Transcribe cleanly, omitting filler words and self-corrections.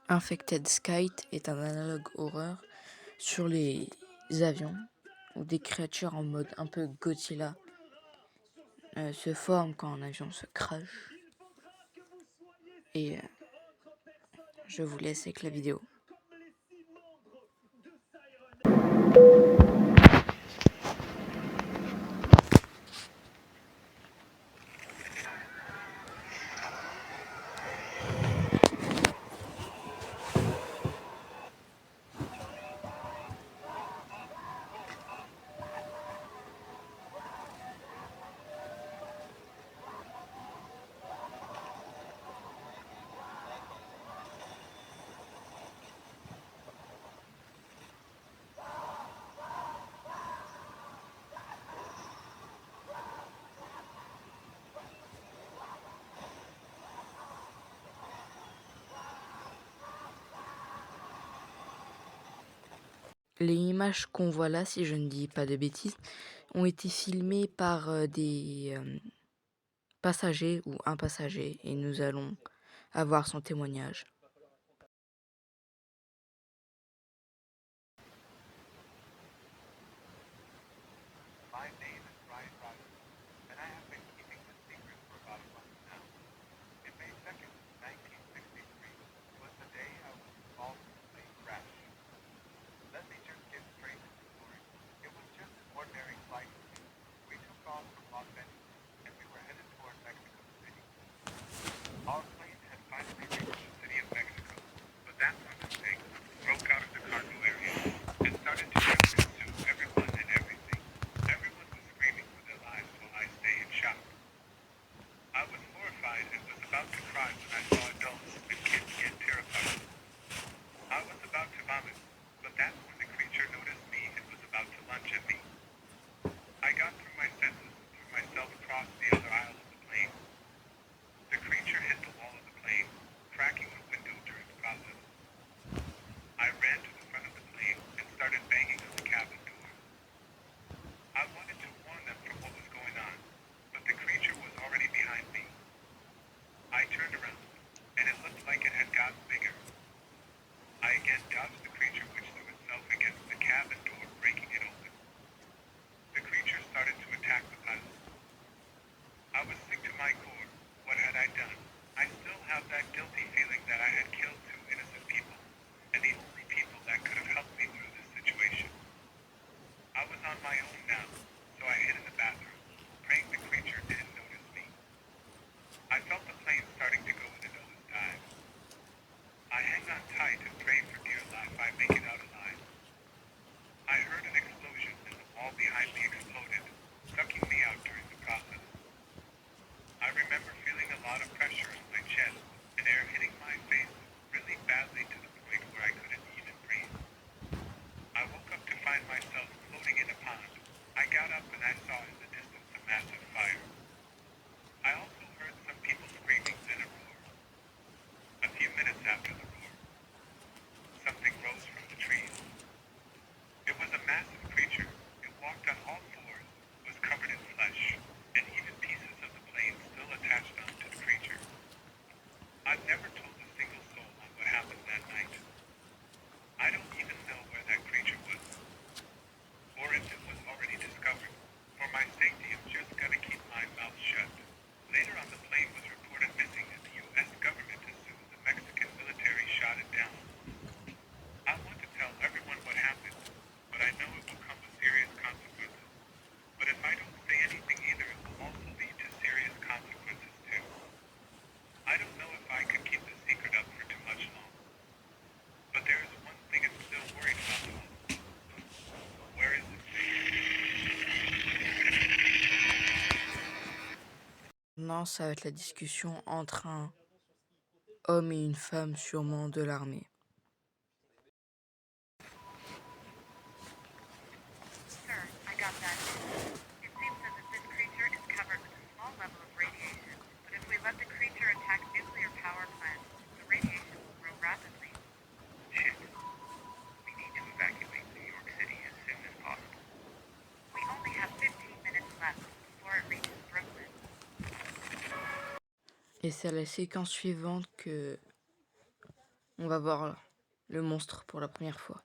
Infected Skite est un analogue horreur sur les avions où des créatures en mode un peu Godzilla se forment quand un avion se crash. Et je vous laisse avec la vidéo. Les images qu'on voit là, si je ne dis pas de bêtises, ont été filmées par des passagers ou un passager et nous allons avoir son témoignage. Maintenant, ça va être la discussion entre un homme et une femme, sûrement de l'armée. Et c'est à la séquence suivante que On va voir le monstre pour la première fois.